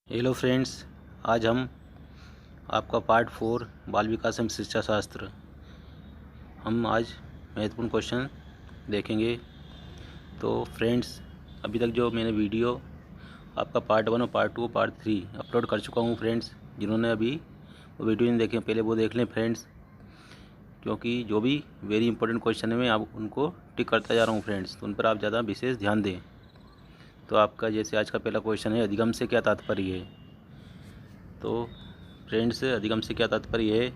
Hello friends, आज हम आपका पार्ट 4 बाल विकास एवं शिक्षा शास्त्र हम आज महत्वपूर्ण क्वेश्चन देखेंगे। तो फ्रेंड्स, अभी तक जो मैंने वीडियो आपका पार्ट 1 और पार्ट 2 पार्ट 3 अपलोड कर चुका हूँ फ्रेंड्स। जिन्होंने अभी वो वीडियो नहीं देखे पहले वो देख लें फ्रेंड्स, क्योंकि जो भी वेरी इंपॉर्टेंट क्वेश्चन है मैं आप उनको टिक करता जा रहा हूँ फ्रेंड्स, तो उन पर आप ज़्यादा विशेष ध्यान दें। तो आपका जैसे आज का पहला क्वेश्चन है, अधिगम से क्या तात्पर्य है। तो फ्रेंड्स, अधिगम से क्या तात्पर्य है,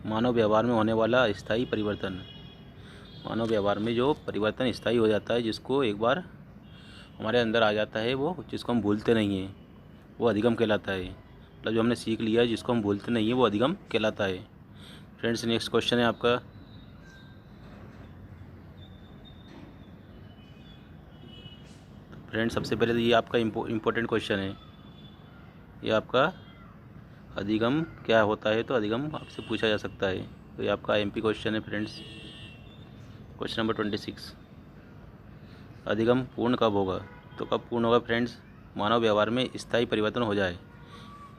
मानव व्यवहार में होने वाला स्थायी परिवर्तन। मानव व्यवहार में जो परिवर्तन स्थायी हो जाता है, जिसको एक बार हमारे अंदर आ जाता है, वो जिसको हम भूलते नहीं हैं, वो अधिगम कहलाता है। मतलब जो हमने सीख लिया है जिसको हम भूलते नहीं हैं, वो अधिगम कहलाता है। फ्रेंड्स, नेक्स्ट क्वेश्चन है आपका, फ्रेंड्स सबसे पहले तो ये आपका इम्पोर्टेंट क्वेश्चन है। ये आपका अधिगम क्या होता है, तो अधिगम आपसे पूछा जा सकता है। तो ये आपका एमपी क्वेश्चन है फ्रेंड्स। क्वेश्चन नंबर 26, अधिगम पूर्ण कब होगा। तो कब पूर्ण होगा फ्रेंड्स, मानव व्यवहार में स्थायी परिवर्तन हो जाए।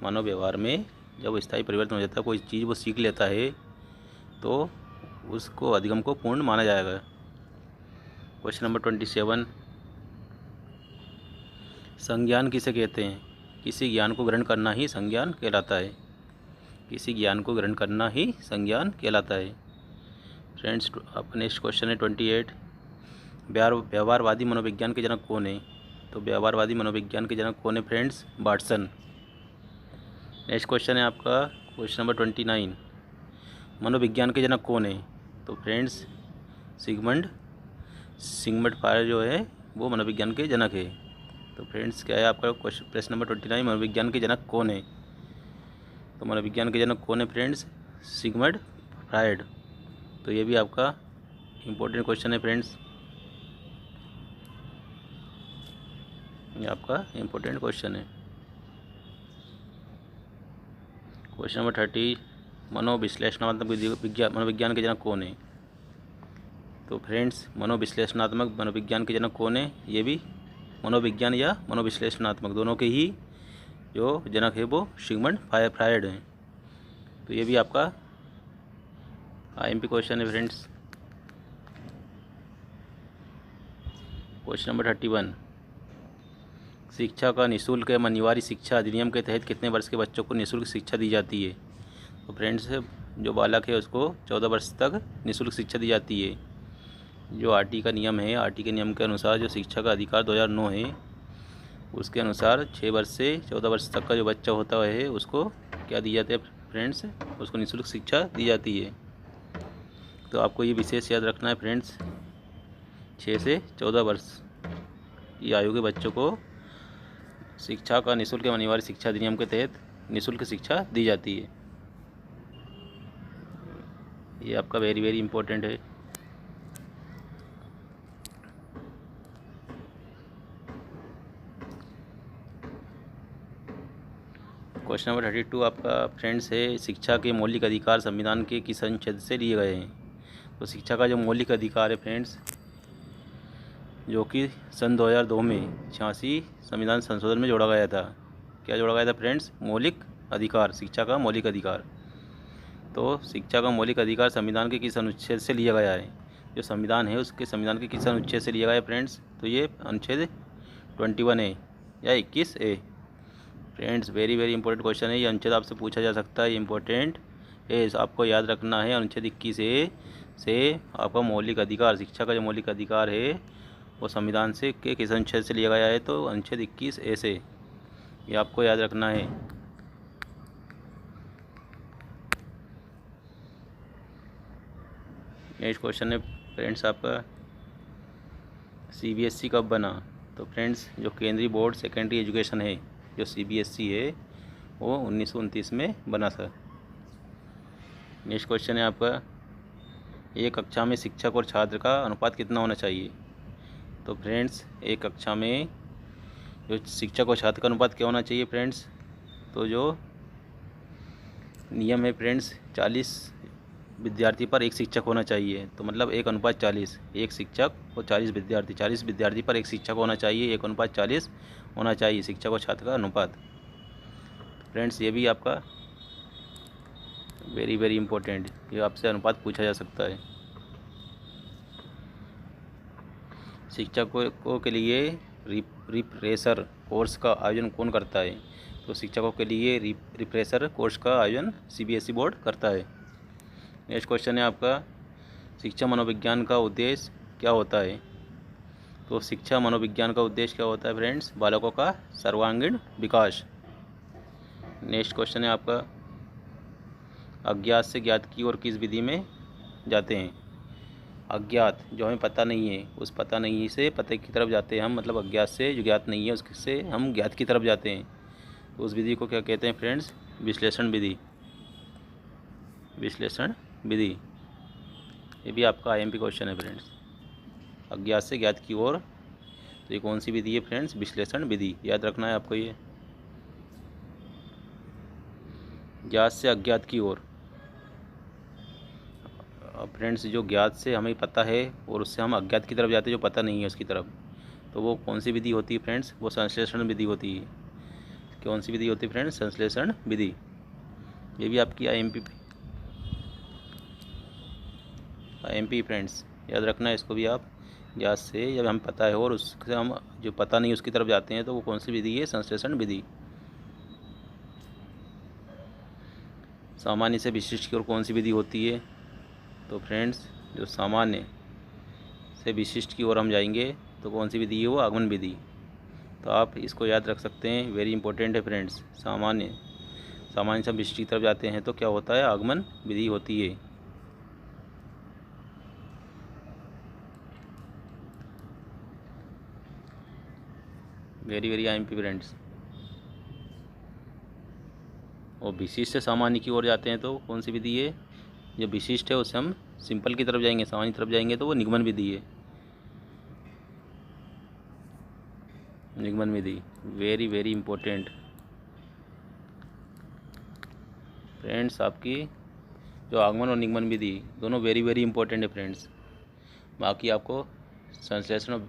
मानव व्यवहार में जब स्थायी परिवर्तन हो जाता है, कोई चीज़ वो सीख लेता है, तो उसको अधिगम को पूर्ण माना जाएगा। क्वेश्चन नंबर 27, संज्ञान किसे कहते हैं। किसी ज्ञान को ग्रहण करना ही संज्ञान कहलाता है। किसी ज्ञान को ग्रहण करना ही संज्ञान कहलाता है। फ्रेंड्स, आपका नेक्स्ट क्वेश्चन है 28, व्यवहारवादी मनोविज्ञान के जनक कौन है। तो व्यवहारवादी मनोविज्ञान के जनक कौन है फ्रेंड्स, वाटसन। नेक्स्ट क्वेश्चन है आपका क्वेश्चन नंबर 29, मनोविज्ञान के जनक कौन है। तो फ्रेंड्स, सिगमंड फ्रायड जो है वो मनोविज्ञान के जनक है। तो फ्रेंड्स, क्या है आपका क्वेश्चन प्रश्न नंबर 29, मनोविज्ञान के जनक कौन है। तो मनोविज्ञान के जनक कौन है फ्रेंड्स, सिगमंड फ्रायड। तो ये भी आपका इम्पोर्टेंट क्वेश्चन है फ्रेंड्स, ये आपका इम्पोर्टेंट क्वेश्चन है। क्वेश्चन नंबर 30, मनोविश्लेषणात्मक मनोविज्ञान के जनक कौन है। तो फ्रेंड्स, मनोविश्लेषणात्मक मनोविज्ञान के जनक कौन है, ये भी मनोविज्ञान या मनोविश्लेषणात्मक दोनों के ही जो जनक है वो सिगमंड फ्रायड हैं। तो ये भी आपका आईएमपी क्वेश्चन है फ्रेंड्स। क्वेश्चन नंबर 31, शिक्षा का निःशुल्क एवं अनिवार्य शिक्षा अधिनियम के तहत कितने वर्ष के बच्चों को निःशुल्क शिक्षा दी जाती है। तो फ्रेंड्स, जो बालक है उसको 14 वर्ष तक निःशुल्क शिक्षा दी जाती है। जो आरटी का नियम है, आरटी के नियम के अनुसार जो शिक्षा का अधिकार 2009 है, उसके अनुसार 6 वर्ष से 14 वर्ष तक का जो बच्चा होता है उसको क्या दी जाती है फ्रेंड्स, उसको निःशुल्क शिक्षा दी जाती है। तो आपको ये विशेष याद रखना है फ्रेंड्स, 6 से 14 वर्ष की आयु के बच्चों को शिक्षा का निःशुल्क एवं अनिवार्य शिक्षा अधिनियम के तहत निःशुल्क शिक्षा दी जाती है। ये आपका वेरी इंपॉर्टेंट है। क्वेश्चन नंबर 32 आपका फ्रेंड्स है, शिक्षा के मौलिक अधिकार संविधान के किस अनुच्छेद से लिए गए हैं। तो शिक्षा का जो मौलिक अधिकार है फ्रेंड्स, जो कि सन 2002 में 86 संविधान संशोधन में जोड़ा गया था। क्या जोड़ा गया था फ्रेंड्स, मौलिक अधिकार, शिक्षा का मौलिक अधिकार। तो शिक्षा का मौलिक अधिकार संविधान के किस अनुच्छेद से लिया गया है। जो संविधान है उसके संविधान के किस अनुच्छेद से लिया गया है फ्रेंड्स, तो ये अनुच्छेद 21A या 21A। Friends, very important question है, ये अनुच्छेद आपसे पूछा जा सकता है, इम्पोर्टेंट है, आपको याद रखना है। अनुच्छेद 21A से आपका मौलिक अधिकार, शिक्षा का जो मौलिक अधिकार है वो संविधान से के किस अनुच्छेद से लिया गया है, तो अनुच्छेद 21A से, ये आपको याद रखना है। नेक्स्ट क्वेश्चन है फ्रेंड्स आपका, CBSE कब बना। तो फ्रेंड्स, जो केंद्रीय बोर्ड सेकेंडरी एजुकेशन है, जो CBSE है, वो 1929 में बना था। नेक्स्ट क्वेश्चन है आपका, एक कक्षा में शिक्षक और छात्र का अनुपात कितना होना चाहिए। तो फ्रेंड्स, एक कक्षा में जो शिक्षक और छात्र का अनुपात क्या होना चाहिए फ्रेंड्स, तो जो नियम है फ्रेंड्स, 40 विद्यार्थी पर एक शिक्षक होना चाहिए। तो मतलब 1:40, एक शिक्षक और 40 विद्यार्थी, 40 विद्यार्थी पर एक शिक्षक होना चाहिए, 1:40 होना चाहिए शिक्षक और छात्र का अनुपात। फ्रेंड्स ये भी आपका वेरी वेरी इंपॉर्टेंट, ये आपसे अनुपात पूछा जा सकता है। शिक्षकों के लिए रिफ्रेशर कोर्स का आयोजन कौन करता है? तो शिक्षकों के लिए रिफ्रेशर कोर्स का आयोजन सीबीएसई बोर्ड करता है। नेक्स्ट क्वेश्चन है आपका, शिक्षा मनोविज्ञान का उद्देश्य क्या होता है? तो शिक्षा मनोविज्ञान का उद्देश्य क्या होता है फ्रेंड्स? बालकों का सर्वांगीण विकास। नेक्स्ट क्वेश्चन है आपका, अज्ञात से ज्ञात की ओर किस विधि में जाते हैं? अज्ञात जो हमें पता नहीं है, उस पता नहीं से पते की तरफ जाते हैं हम, मतलब अज्ञात से जो ज्ञात नहीं है उससे हम ज्ञात की तरफ जाते हैं। तो उस विधि को क्या कहते हैं फ्रेंड्स? विश्लेषण विधि। विश्लेषण विधि, ये भी आपका आईएमपी क्वेश्चन है फ्रेंड्स। अज्ञात से ज्ञात की ओर, तो ये कौन सी विधि है फ्रेंड्स? विश्लेषण विधि, याद रखना है आपको ये। ज्ञात से अज्ञात की ओर, फ्रेंड्स जो ज्ञात से हमें पता है और उससे हम अज्ञात की तरफ जाते हैं जो पता नहीं है उसकी तरफ, तो वो कौन सी विधि होती है फ्रेंड्स? वो संश्लेषण विधि होती है। कौन सी विधि होती है फ्रेंड्स? संश्लेषण विधि। ये भी आपकी आईएमपी फ्रेंड्स, याद रखना है इसको भी आप। ज्ञात से जब हम पता है और उससे हम जो पता नहीं उसकी तरफ जाते हैं तो वो कौन सी विधि है? संश्लेषण विधि। सामान्य से विशिष्ट की ओर कौन सी विधि होती है? तो फ्रेंड्स जो सामान्य से विशिष्ट की ओर हम जाएंगे तो कौन सी विधि है? वो आगमन विधि। तो आप इसको याद रख सकते हैं, वेरी इंपॉर्टेंट है फ्रेंड्स। सामान्य से विशिष्ट की तरफ जाते हैं तो क्या होता है? आगमन विधि होती है। Very very IMP friends. और विशिष्ट से सामान्य की ओर जाते हैं तो कौन सी विधि है? जो विशिष्ट है उससे हम सिंपल की तरफ जाएंगे, सामान्य की तरफ जाएंगे तो वो निगमन विधि है। निगमन विधि, वेरी वेरी इंपॉर्टेंट फ्रेंड्स। आपकी जो आगमन और निगमन विधि दोनों वेरी वेरी इंपॉर्टेंट है फ्रेंड्स। बाकी आपको संश्लेषण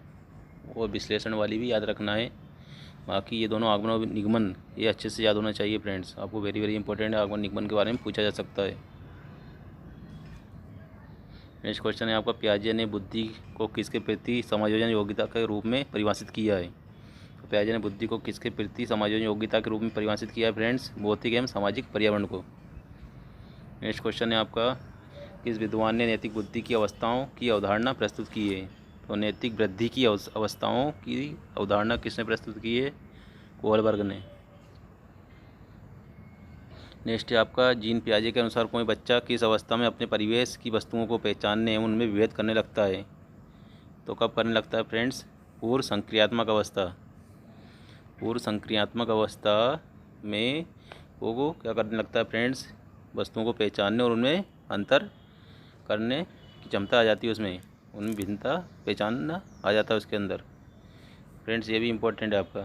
और विश्लेषण वाली भी याद रखना है। बाकी ये दोनों आगमन और निगमन ये अच्छे से याद होना चाहिए फ्रेंड्स। आपको वेरी वेरी इंपॉर्टेंट है, आगमन निगमन के बारे में पूछा जा सकता है। नेक्स्ट क्वेश्चन है आपका, पियाजे ने बुद्धि को किसके प्रति समायोजन योग्यता के रूप में परिभाषित किया है? तो पियाजे ने बुद्धि को किसके प्रति समायोजन योग्यता के रूप में परिभाषित किया है फ्रेंड्स? भौतिक एवं सामाजिक पर्यावरण को। नेक्स्ट क्वेश्चन है आपका, किस विद्वान ने नैतिक बुद्धि की अवस्थाओं की अवधारणा प्रस्तुत की है? तो नैतिक वृद्धि की अवस्थाओं की अवधारणा किसने प्रस्तुत की है? कोहलबर्ग ने। नेक्स्ट है आपका, जीन पियाजे के अनुसार कोई बच्चा किस अवस्था में अपने परिवेश की वस्तुओं को पहचानने एवं उनमें विभेद करने लगता है? तो कब करने लगता है फ्रेंड्स? पूर्व संक्रियात्मक अवस्था। पूर्व संक्रियात्मक अवस्था में वो क्या करने लगता है फ्रेंड्स? वस्तुओं को पहचानने और उनमें अंतर करने की क्षमता आ जाती है, उसमें उनमें भिन्नता पहचानना आ जाता है उसके अंदर। फ्रेंड्स ये भी इम्पोर्टेंट है आपका।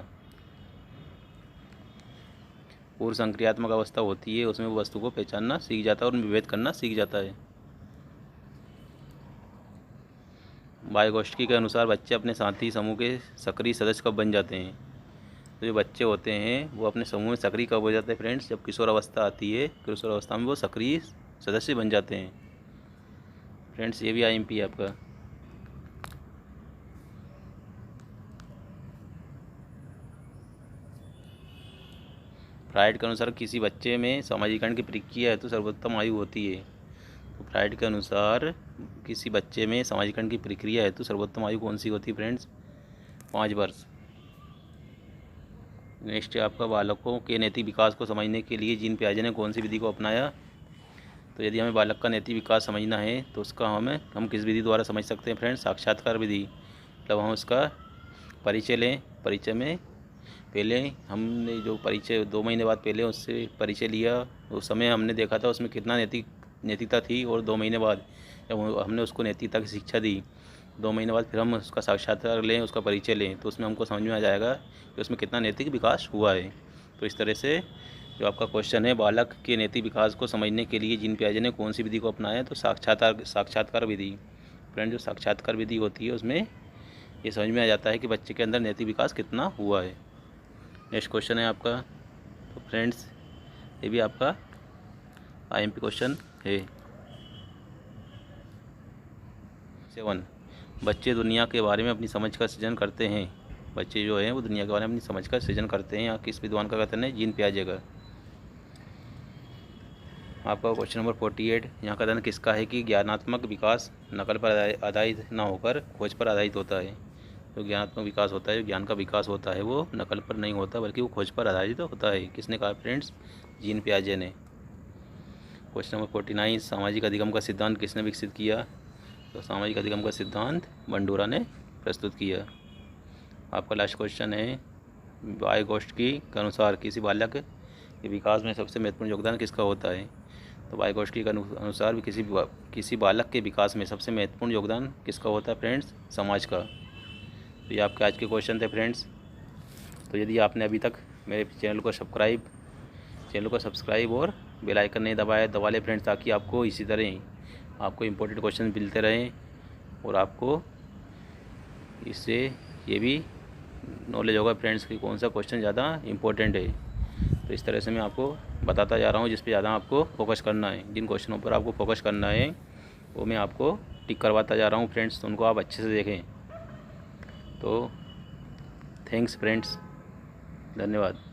पूर्व संक्रियात्मक अवस्था होती है, उसमें वो वस्तु को पहचानना सीख जाता है और विभेद करना सीख जाता है। वाइगोस्की के अनुसार बच्चे अपने साथी समूह के सक्रिय सदस्य कब बन जाते हैं? तो जो बच्चे होते हैं वो अपने समूह में सक्रिय कब हो जाते हैं फ्रेंड्स? जब किशोर अवस्था आती है, किशोर अवस्था में वो सक्रिय सदस्य बन जाते हैं फ्रेंड्स। ये भी आईएमपी है आपका। फ्राइड के अनुसार किसी बच्चे में सामाजिकरण की प्रक्रिया हेतु सर्वोत्तम आयु होती है? तो फ्राइड के अनुसार किसी बच्चे में सामाजिकरण की प्रक्रिया हेतु सर्वोत्तम आयु कौन सी होती है फ्रेंड्स? 5 वर्ष। नेक्स्ट है आपका, बालकों के नैतिक विकास को समझने के लिए जीन पियाजे ने कौन सी विधि को अपनाया? तो यदि हमें बालक का नैतिक विकास समझना है तो उसका हम किस विधि द्वारा समझ सकते हैं फ्रेंड्स? साक्षात्कार विधि। मतलब हम उसका परिचय लें। परिचय में पहले हमने जो परिचय 2 महीने बाद पहले उससे परिचय लिया, उस समय हमने देखा था उसमें कितना नैतिकता थी, और 2 महीने बाद जब हमने उसको नैतिकता की शिक्षा दी, 2 महीने बाद फिर हम उसका साक्षात्कार लें, उसका परिचय लें, तो उसमें हमको समझ में आ जाएगा कि उसमें कितना नैतिक विकास हुआ है। तो इस तरह से जो आपका क्वेश्चन है, बालक के नैतिक विकास को समझने के लिए जीन पियाजे ने कौन सी विधि को अपनाया? तो साक्षात्कार विधि। फ्रेंड जो साक्षात्कार विधि होती है उसमें ये समझ में आ जाता है कि बच्चे के अंदर नैतिक विकास कितना हुआ है। नेक्स्ट क्वेश्चन है आपका, तो फ्रेंड्स ये भी आपका IMP क्वेश्चन है। 7, बच्चे दुनिया के बारे में अपनी समझ का सृजन करते हैं। बच्चे जो हैं वो दुनिया के बारे में अपनी समझ का सृजन करते हैं। यहाँ किस विद्वान का कथन है? जीन पियाजे का। आपका क्वेश्चन नंबर 48, यहाँ कथन किसका है कि ज्ञानात्मक विकास नकल पर आधारित न होकर खोज पर आधारित होता है। जो ज्ञानात्मक विकास होता है, जो ज्ञान का विकास होता है, वो नकल पर नहीं होता बल्कि वो खोज पर आधारित होता है। किसने कहा फ्रेंड्स? जीन पियाजे ने। क्वेश्चन नंबर 49, सामाजिक अधिगम का सिद्धांत किसने विकसित किया? तो सामाजिक अधिगम का सिद्धांत बंडूरा ने प्रस्तुत किया। आपका लास्ट क्वेश्चन है, वाइगोत्स्की के अनुसार किसी बालक के विकास में सबसे महत्वपूर्ण योगदान किसका होता है? तो वाइगोत्स्की के अनुसार किसी बालक के विकास में सबसे महत्वपूर्ण योगदान किसका होता है फ्रेंड्स? समाज का। तो ये आपके आज के क्वेश्चन थे फ्रेंड्स। तो यदि आपने अभी तक मेरे चैनल को सब्सक्राइब और बेल आइकन नहीं दबा ले फ्रेंड्स, ताकि आपको इसी तरह आपको इम्पोर्टेंट क्वेश्चन मिलते रहें और आपको इससे ये भी नॉलेज होगा फ्रेंड्स कि कौन सा क्वेश्चन ज़्यादा इम्पोर्टेंट है। तो इस तरह से मैं आपको बताता जा रहा हूँ जिस पे ज़्यादा आपको फोकस करना है। जिन क्वेश्चनों पर आपको फोकस करना है वो मैं आपको टिक करवाता जा रहा हूँ फ्रेंड्स, तो उनको आप अच्छे से देखें। तो थैंक्स फ्रेंड्स, धन्यवाद।